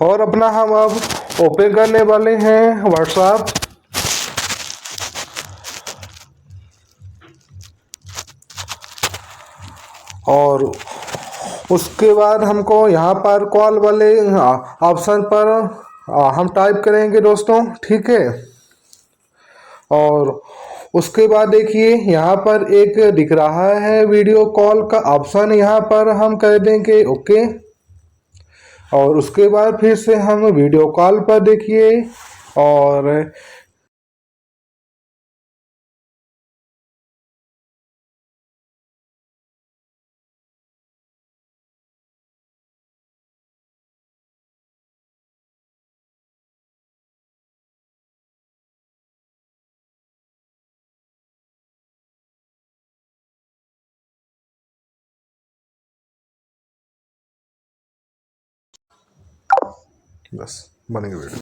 और अपना हम अब ओपन करने वाले हैं व्हाट्सएप। और उसके बाद हमको यहाँ पर कॉल वाले ऑप्शन पर हम टाइप करेंगे दोस्तों, ठीक है। और उसके बाद देखिए यहाँ पर एक दिख रहा है वीडियो कॉल का ऑप्शन, यहाँ पर हम कर देंगे ओके। और उसके बाद फिर से हम वीडियो कॉल पर देखिए और बस बनेगा वीडियो।